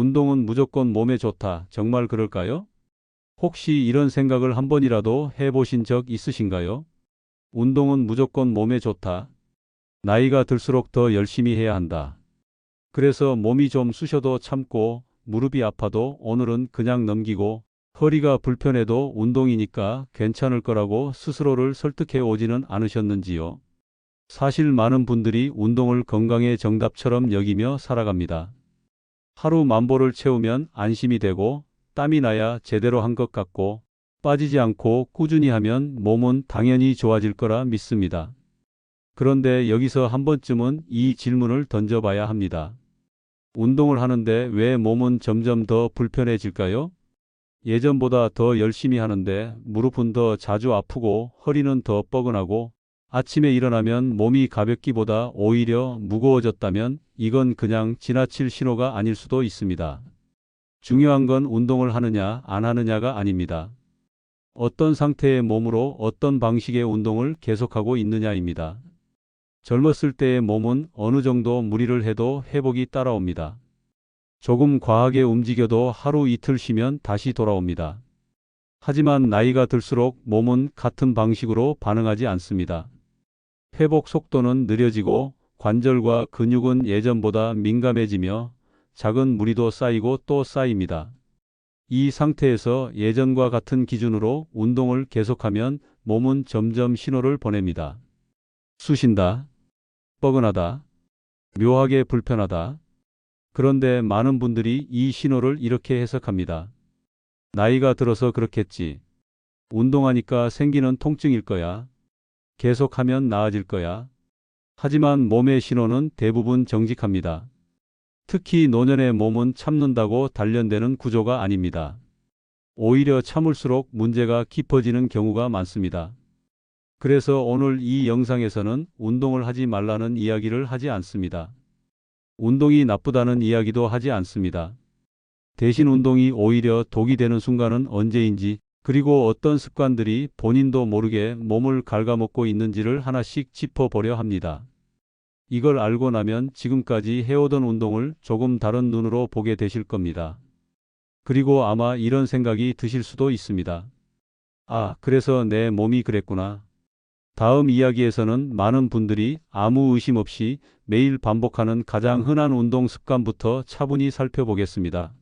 운동은 무조건 몸에 좋다. 정말 그럴까요? 혹시 이런 생각을 한 번이라도 해보신 적 있으신가요? 운동은 무조건 몸에 좋다. 나이가 들수록 더 열심히 해야 한다. 그래서 몸이 좀 쑤셔도 참고, 무릎이 아파도 오늘은 그냥 넘기고, 허리가 불편해도 운동이니까 괜찮을 거라고 스스로를 설득해 오지는 않으셨는지요? 사실 많은 분들이 운동을 건강의 정답처럼 여기며 살아갑니다. 하루 만보를 채우면 안심이 되고, 땀이 나야 제대로 한 것 같고, 빠지지 않고 꾸준히 하면 몸은 당연히 좋아질 거라 믿습니다. 그런데 여기서 한 번쯤은 이 질문을 던져봐야 합니다. 운동을 하는데 왜 몸은 점점 더 불편해질까요? 예전보다 더 열심히 하는데 무릎은 더 자주 아프고 허리는 더 뻐근하고 아침에 일어나면 몸이 가볍기보다 오히려 무거워졌다면 이건 그냥 지나칠 신호가 아닐 수도 있습니다. 중요한 건 운동을 하느냐 안 하느냐가 아닙니다. 어떤 상태의 몸으로 어떤 방식의 운동을 계속하고 있느냐입니다. 젊었을 때의 몸은 어느 정도 무리를 해도 회복이 따라옵니다. 조금 과하게 움직여도 하루 이틀 쉬면 다시 돌아옵니다. 하지만 나이가 들수록 몸은 같은 방식으로 반응하지 않습니다. 회복 속도는 느려지고 관절과 근육은 예전보다 민감해지며 작은 무리도 쌓이고 또 쌓입니다. 이 상태에서 예전과 같은 기준으로 운동을 계속하면 몸은 점점 신호를 보냅니다. 쑤신다, 뻐근하다, 묘하게 불편하다. 그런데 많은 분들이 이 신호를 이렇게 해석합니다. 나이가 들어서 그렇겠지. 운동하니까 생기는 통증일 거야. 계속하면 나아질 거야. 하지만 몸의 신호는 대부분 정직합니다. 특히 노년의 몸은 참는다고 단련되는 구조가 아닙니다. 오히려 참을수록 문제가 깊어지는 경우가 많습니다. 그래서 오늘 이 영상에서는 운동을 하지 말라는 이야기를 하지 않습니다. 운동이 나쁘다는 이야기도 하지 않습니다. 대신 운동이 오히려 독이 되는 순간은 언제인지, 그리고 어떤 습관들이 본인도 모르게 몸을 갉아먹고 있는지를 하나씩 짚어보려 합니다. 이걸 알고 나면 지금까지 해오던 운동을 조금 다른 눈으로 보게 되실 겁니다. 그리고 아마 이런 생각이 드실 수도 있습니다. 아, 그래서 내 몸이 그랬구나. 다음 이야기에서는 많은 분들이 아무 의심 없이 매일 반복하는 가장 흔한 운동 습관부터 차분히 살펴보겠습니다.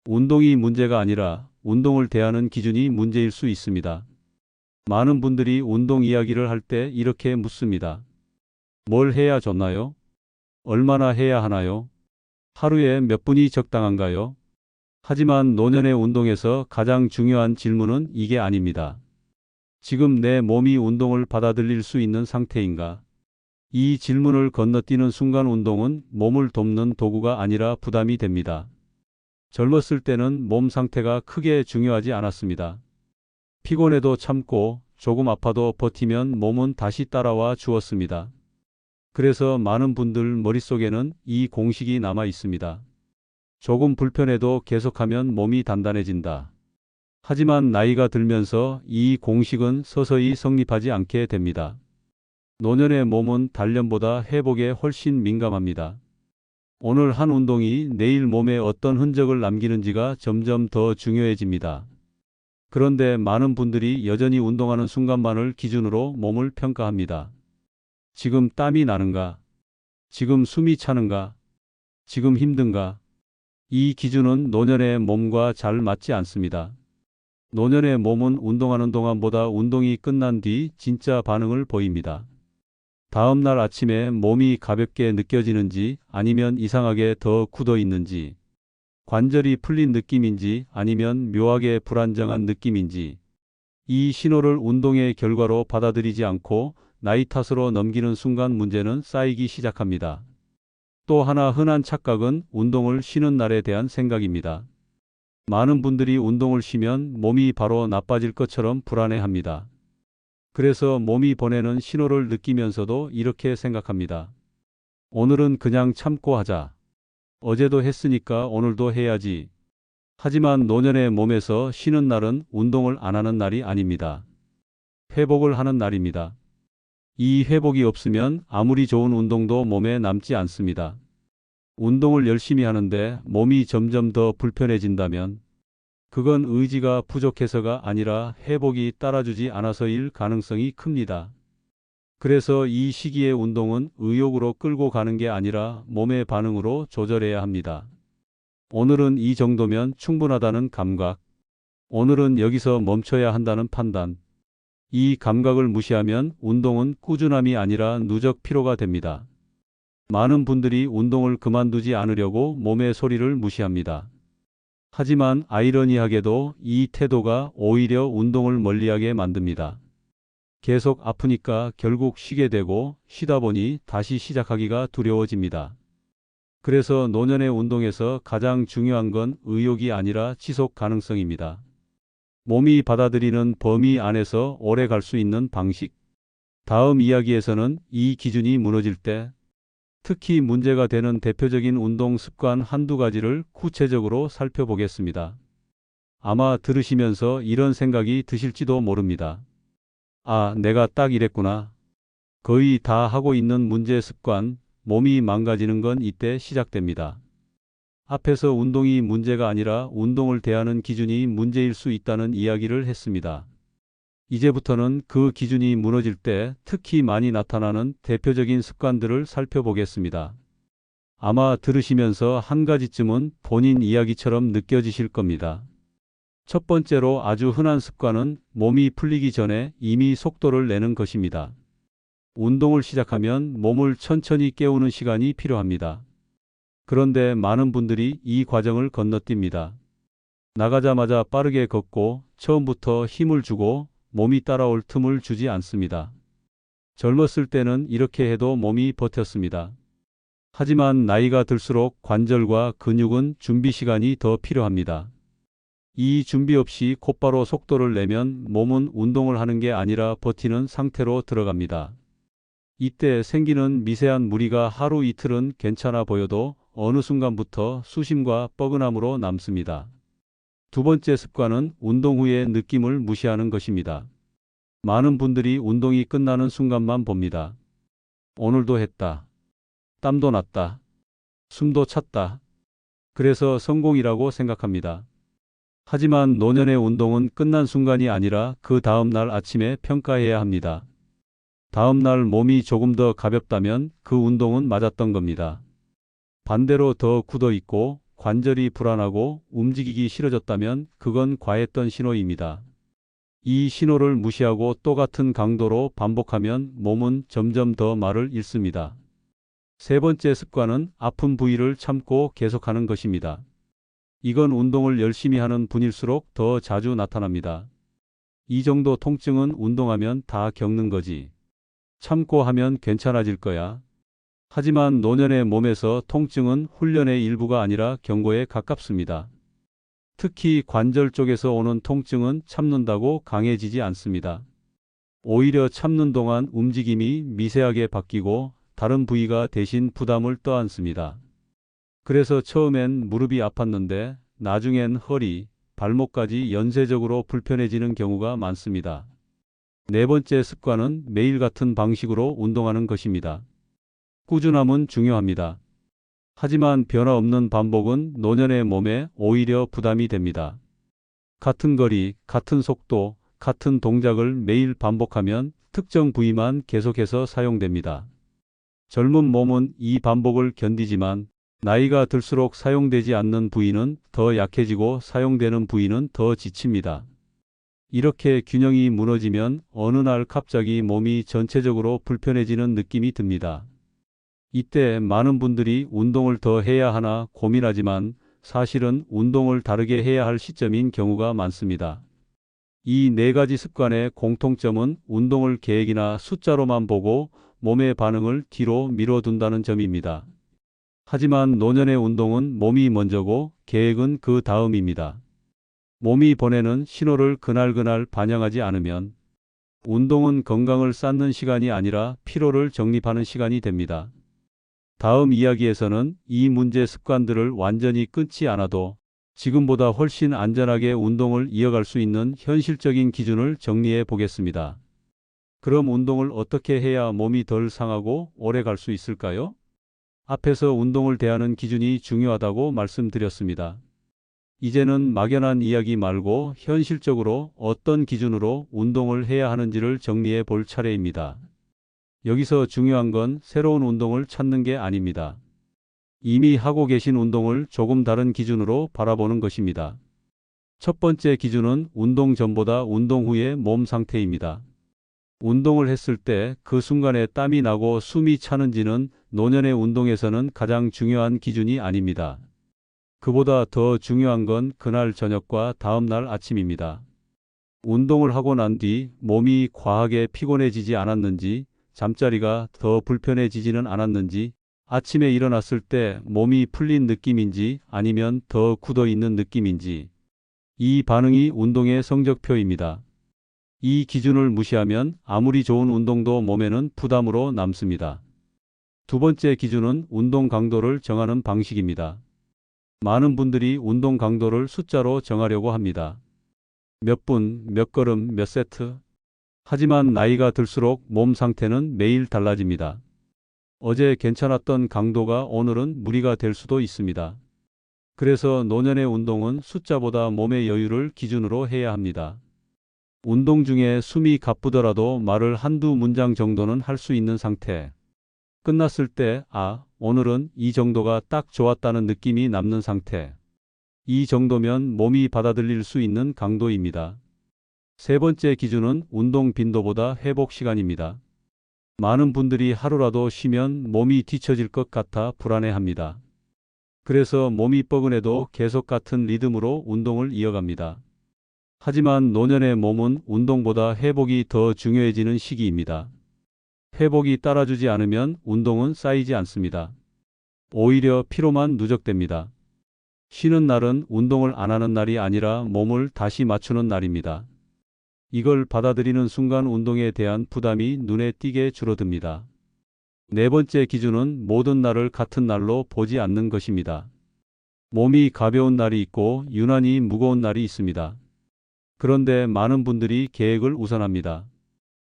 운동이 문제가 아니라 운동을 대하는 기준이 문제일 수 있습니다. 많은 분들이 운동 이야기를 할 때 이렇게 묻습니다. 뭘 해야 좋나요? 얼마나 해야 하나요? 하루에 몇 분이 적당한가요? 하지만 노년의 운동에서 가장 중요한 질문은 이게 아닙니다. 지금 내 몸이 운동을 받아들일 수 있는 상태인가? 이 질문을 건너뛰는 순간 운동은 몸을 돕는 도구가 아니라 부담이 됩니다. 젊었을 때는 몸 상태가 크게 중요하지 않았습니다. 피곤해도 참고 조금 아파도 버티면 몸은 다시 따라와 주었습니다. 그래서 많은 분들 머릿속에는 이 공식이 남아 있습니다. 조금 불편해도 계속하면 몸이 단단해진다. 하지만 나이가 들면서 이 공식은 서서히 성립하지 않게 됩니다. 노년의 몸은 단련보다 회복에 훨씬 민감합니다. 오늘 한 운동이 내일 몸에 어떤 흔적을 남기는지가 점점 더 중요해집니다. 그런데 많은 분들이 여전히 운동하는 순간만을 기준으로 몸을 평가합니다. 지금 땀이 나는가? 지금 숨이 차는가? 지금 힘든가? 이 기준은 노년의 몸과 잘 맞지 않습니다. 노년의 몸은 운동하는 동안보다 운동이 끝난 뒤 진짜 반응을 보입니다. 다음 날 아침에 몸이 가볍게 느껴지는지 아니면 이상하게 더 굳어 있는지, 관절이 풀린 느낌인지 아니면 묘하게 불안정한 느낌인지, 이 신호를 운동의 결과로 받아들이지 않고 나이 탓으로 넘기는 순간 문제는 쌓이기 시작합니다. 또 하나 흔한 착각은 운동을 쉬는 날에 대한 생각입니다. 많은 분들이 운동을 쉬면 몸이 바로 나빠질 것처럼 불안해합니다. 그래서 몸이 보내는 신호를 느끼면서도 이렇게 생각합니다. 오늘은 그냥 참고 하자. 어제도 했으니까 오늘도 해야지. 하지만 노년의 몸에서 쉬는 날은 운동을 안 하는 날이 아닙니다. 회복을 하는 날입니다. 이 회복이 없으면 아무리 좋은 운동도 몸에 남지 않습니다. 운동을 열심히 하는데 몸이 점점 더 불편해진다면 그건 의지가 부족해서가 아니라 회복이 따라주지 않아서일 가능성이 큽니다. 그래서 이 시기의 운동은 의욕으로 끌고 가는 게 아니라 몸의 반응으로 조절해야 합니다. 오늘은 이 정도면 충분하다는 감각, 오늘은 여기서 멈춰야 한다는 판단, 이 감각을 무시하면 운동은 꾸준함이 아니라 누적 피로가 됩니다. 많은 분들이 운동을 그만두지 않으려고 몸의 소리를 무시합니다. 하지만 아이러니하게도 이 태도가 오히려 운동을 멀리하게 만듭니다. 계속 아프니까 결국 쉬게 되고 쉬다 보니 다시 시작하기가 두려워집니다. 그래서 노년의 운동에서 가장 중요한 건 의욕이 아니라 지속 가능성입니다. 몸이 받아들이는 범위 안에서 오래 갈 수 있는 방식. 다음 이야기에서는 이 기준이 무너질 때 특히 문제가 되는 대표적인 운동 습관 한두 가지를 구체적으로 살펴보겠습니다. 아마 들으시면서 이런 생각이 드실지도 모릅니다. 아, 내가 딱 이랬구나. 거의 다 하고 있는 문제 습관, 몸이 망가지는 건 이때 시작됩니다. 앞에서 운동이 문제가 아니라 운동을 대하는 기준이 문제일 수 있다는 이야기를 했습니다. 이제부터는 그 기준이 무너질 때 특히 많이 나타나는 대표적인 습관들을 살펴보겠습니다. 아마 들으시면서 한 가지쯤은 본인 이야기처럼 느껴지실 겁니다. 첫 번째로 아주 흔한 습관은 몸이 풀리기 전에 이미 속도를 내는 것입니다. 운동을 시작하면 몸을 천천히 깨우는 시간이 필요합니다. 그런데 많은 분들이 이 과정을 건너뜁니다. 나가자마자 빠르게 걷고 처음부터 힘을 주고 몸이 따라올 틈을 주지 않습니다. 젊었을 때는 이렇게 해도 몸이 버텼습니다. 하지만 나이가 들수록 관절과 근육은 준비 시간이 더 필요합니다. 이 준비 없이 곧바로 속도를 내면 몸은 운동을 하는 게 아니라 버티는 상태로 들어갑니다. 이때 생기는 미세한 무리가 하루 이틀은 괜찮아 보여도 어느 순간부터 수심과 뻐근함으로 남습니다. 두 번째 습관은 운동 후의 느낌을 무시하는 것입니다. 많은 분들이 운동이 끝나는 순간만 봅니다. 오늘도 했다. 땀도 났다. 숨도 찼다. 그래서 성공이라고 생각합니다. 하지만 노년의 운동은 끝난 순간이 아니라 그 다음 날 아침에 평가해야 합니다. 다음 날 몸이 조금 더 가볍다면 그 운동은 맞았던 겁니다. 반대로 더 굳어 있고 관절이 불안하고 움직이기 싫어졌다면 그건 과했던 신호입니다. 이 신호를 무시하고 똑같은 강도로 반복하면 몸은 점점 더 말을 잃습니다. 세 번째 습관은 아픈 부위를 참고 계속하는 것입니다. 이건 운동을 열심히 하는 분일수록 더 자주 나타납니다. 이 정도 통증은 운동하면 다 겪는 거지. 참고 하면 괜찮아질 거야. 하지만 노년의 몸에서 통증은 훈련의 일부가 아니라 경고에 가깝습니다. 특히 관절 쪽에서 오는 통증은 참는다고 강해지지 않습니다. 오히려 참는 동안 움직임이 미세하게 바뀌고 다른 부위가 대신 부담을 떠안습니다. 그래서 처음엔 무릎이 아팠는데 나중엔 허리, 발목까지 연쇄적으로 불편해지는 경우가 많습니다. 네 번째 습관은 매일 같은 방식으로 운동하는 것입니다. 꾸준함은 중요합니다. 하지만 변화 없는 반복은 노년의 몸에 오히려 부담이 됩니다. 같은 거리, 같은 속도, 같은 동작을 매일 반복하면 특정 부위만 계속해서 사용됩니다. 젊은 몸은 이 반복을 견디지만 나이가 들수록 사용되지 않는 부위는 더 약해지고 사용되는 부위는 더 지칩니다. 이렇게 균형이 무너지면 어느 날 갑자기 몸이 전체적으로 불편해지는 느낌이 듭니다. 이때 많은 분들이 운동을 더 해야 하나 고민하지만 사실은 운동을 다르게 해야 할 시점인 경우가 많습니다. 이 네 가지 습관의 공통점은 운동을 계획이나 숫자로만 보고 몸의 반응을 뒤로 미뤄둔다는 점입니다. 하지만 노년의 운동은 몸이 먼저고 계획은 그 다음입니다. 몸이 보내는 신호를 그날그날 반영하지 않으면 운동은 건강을 쌓는 시간이 아니라 피로를 정립하는 시간이 됩니다. 다음 이야기에서는 이 문제 습관들을 완전히 끊지 않아도 지금보다 훨씬 안전하게 운동을 이어갈 수 있는 현실적인 기준을 정리해 보겠습니다. 그럼 운동을 어떻게 해야 몸이 덜 상하고 오래 갈 수 있을까요? 앞에서 운동을 대하는 기준이 중요하다고 말씀드렸습니다. 이제는 막연한 이야기 말고 현실적으로 어떤 기준으로 운동을 해야 하는지를 정리해 볼 차례입니다. 여기서 중요한 건 새로운 운동을 찾는 게 아닙니다. 이미 하고 계신 운동을 조금 다른 기준으로 바라보는 것입니다. 첫 번째 기준은 운동 전보다 운동 후의 몸 상태입니다. 운동을 했을 때 그 순간에 땀이 나고 숨이 차는지는 노년의 운동에서는 가장 중요한 기준이 아닙니다. 그보다 더 중요한 건 그날 저녁과 다음 날 아침입니다. 운동을 하고 난 뒤 몸이 과하게 피곤해지지 않았는지, 잠자리가 더 불편해지지는 않았는지, 아침에 일어났을 때 몸이 풀린 느낌인지 아니면 더 굳어 있는 느낌인지, 이 반응이 운동의 성적표입니다. 이 기준을 무시하면 아무리 좋은 운동도 몸에는 부담으로 남습니다. 두 번째 기준은 운동 강도를 정하는 방식입니다. 많은 분들이 운동 강도를 숫자로 정하려고 합니다. 몇 분, 몇 걸음, 몇 세트. 하지만 나이가 들수록 몸 상태는 매일 달라집니다. 어제 괜찮았던 강도가 오늘은 무리가 될 수도 있습니다. 그래서 노년의 운동은 숫자보다 몸의 여유를 기준으로 해야 합니다. 운동 중에 숨이 가쁘더라도 말을 한두 문장 정도는 할 수 있는 상태. 끝났을 때, 오늘은 이 정도가 딱 좋았다는 느낌이 남는 상태. 이 정도면 몸이 받아들일 수 있는 강도입니다. 세 번째 기준은 운동 빈도보다 회복 시간입니다. 많은 분들이 하루라도 쉬면 몸이 뒤처질 것 같아 불안해합니다. 그래서 몸이 뻐근해도 계속 같은 리듬으로 운동을 이어갑니다. 하지만 노년의 몸은 운동보다 회복이 더 중요해지는 시기입니다. 회복이 따라주지 않으면 운동은 쌓이지 않습니다. 오히려 피로만 누적됩니다. 쉬는 날은 운동을 안 하는 날이 아니라 몸을 다시 맞추는 날입니다. 이걸 받아들이는 순간 운동에 대한 부담이 눈에 띄게 줄어듭니다. 네 번째 기준은 모든 날을 같은 날로 보지 않는 것입니다. 몸이 가벼운 날이 있고 유난히 무거운 날이 있습니다. 그런데 많은 분들이 계획을 우선합니다.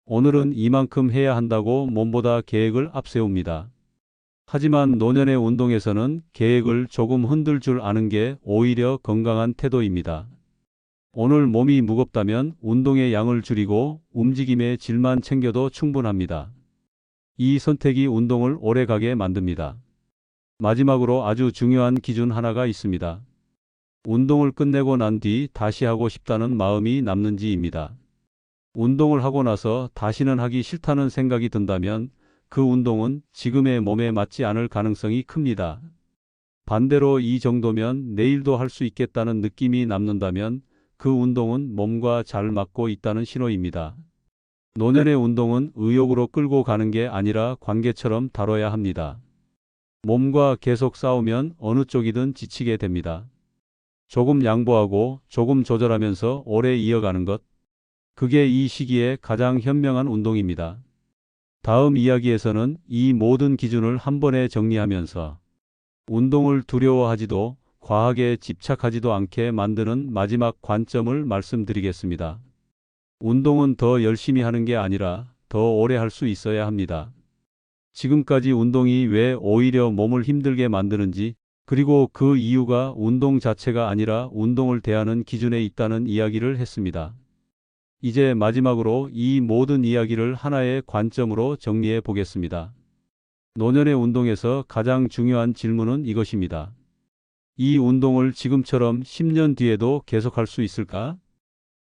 오늘은 이만큼 해야 한다고 몸보다 계획을 앞세웁니다. 하지만 노년의 운동에서는 계획을 조금 흔들 줄 아는 게 오히려 건강한 태도입니다. 오늘 몸이 무겁다면 운동의 양을 줄이고 움직임의 질만 챙겨도 충분합니다. 이 선택이 운동을 오래가게 만듭니다. 마지막으로 아주 중요한 기준 하나가 있습니다. 운동을 끝내고 난 뒤 다시 하고 싶다는 마음이 남는지입니다. 운동을 하고 나서 다시는 하기 싫다는 생각이 든다면 그 운동은 지금의 몸에 맞지 않을 가능성이 큽니다. 반대로 이 정도면 내일도 할 수 있겠다는 느낌이 남는다면 그 운동은 몸과 잘 맞고 있다는 신호입니다. 노년의 운동은 의욕으로 끌고 가는 게 아니라 관계처럼 다뤄야 합니다. 몸과 계속 싸우면 어느 쪽이든 지치게 됩니다. 조금 양보하고 조금 조절하면서 오래 이어가는 것. 그게 이 시기에 가장 현명한 운동입니다. 다음 이야기에서는 이 모든 기준을 한 번에 정리하면서 운동을 두려워하지도 과하게 집착하지도 않게 만드는 마지막 관점을 말씀드리겠습니다. 운동은 더 열심히 하는 게 아니라 더 오래 할 수 있어야 합니다. 지금까지 운동이 왜 오히려 몸을 힘들게 만드는지, 그리고 그 이유가 운동 자체가 아니라 운동을 대하는 기준에 있다는 이야기를 했습니다. 이제 마지막으로 이 모든 이야기를 하나의 관점으로 정리해 보겠습니다. 노년의 운동에서 가장 중요한 질문은 이것입니다. 이 운동을 지금처럼 10년 뒤에도 계속할 수 있을까?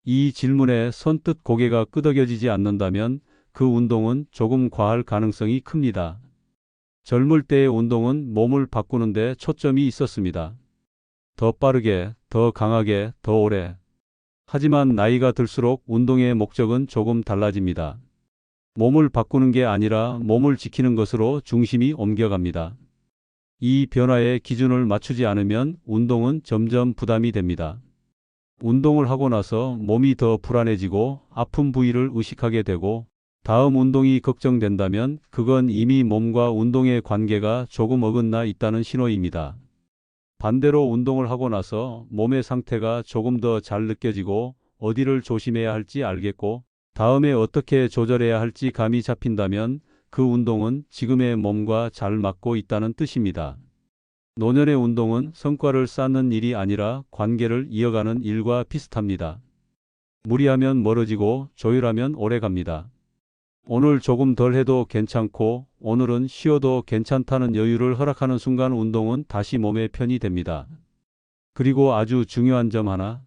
이 질문에 선뜻 고개가 끄덕여지지 않는다면 그 운동은 조금 과할 가능성이 큽니다. 젊을 때의 운동은 몸을 바꾸는 데 초점이 있었습니다. 더 빠르게, 더 강하게, 더 오래. 하지만 나이가 들수록 운동의 목적은 조금 달라집니다. 몸을 바꾸는 게 아니라 몸을 지키는 것으로 중심이 옮겨갑니다. 이 변화에 기준을 맞추지 않으면 운동은 점점 부담이 됩니다. 운동을 하고 나서 몸이 더 불안해지고 아픈 부위를 의식하게 되고 다음 운동이 걱정된다면 그건 이미 몸과 운동의 관계가 조금 어긋나 있다는 신호입니다. 반대로 운동을 하고 나서 몸의 상태가 조금 더 잘 느껴지고 어디를 조심해야 할지 알겠고 다음에 어떻게 조절해야 할지 감이 잡힌다면 그 운동은 지금의 몸과 잘 맞고 있다는 뜻입니다. 노년의 운동은 성과를 쌓는 일이 아니라 관계를 이어가는 일과 비슷합니다. 무리하면 멀어지고 조율하면 오래 갑니다. 오늘 조금 덜 해도 괜찮고 오늘은 쉬어도 괜찮다는 여유를 허락하는 순간 운동은 다시 몸의 편이 됩니다. 그리고 아주 중요한 점 하나,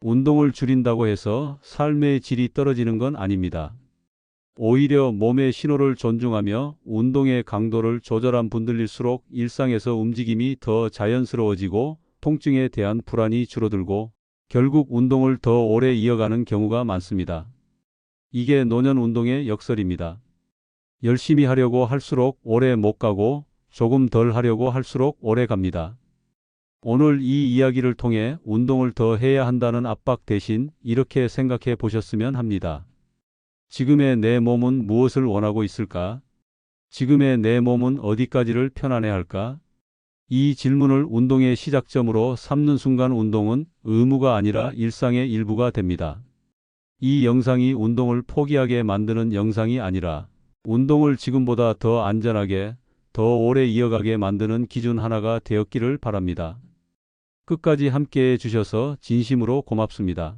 운동을 줄인다고 해서 삶의 질이 떨어지는 건 아닙니다. 오히려 몸의 신호를 존중하며 운동의 강도를 조절한 분들일수록 일상에서 움직임이 더 자연스러워지고 통증에 대한 불안이 줄어들고 결국 운동을 더 오래 이어가는 경우가 많습니다. 이게 노년 운동의 역설입니다. 열심히 하려고 할수록 오래 못 가고 조금 덜 하려고 할수록 오래 갑니다. 오늘 이 이야기를 통해 운동을 더 해야 한다는 압박 대신 이렇게 생각해 보셨으면 합니다. 지금의 내 몸은 무엇을 원하고 있을까? 지금의 내 몸은 어디까지를 편안해할까? 이 질문을 운동의 시작점으로 삼는 순간 운동은 의무가 아니라 일상의 일부가 됩니다. 이 영상이 운동을 포기하게 만드는 영상이 아니라 운동을 지금보다 더 안전하게, 더 오래 이어가게 만드는 기준 하나가 되었기를 바랍니다. 끝까지 함께해 주셔서 진심으로 고맙습니다.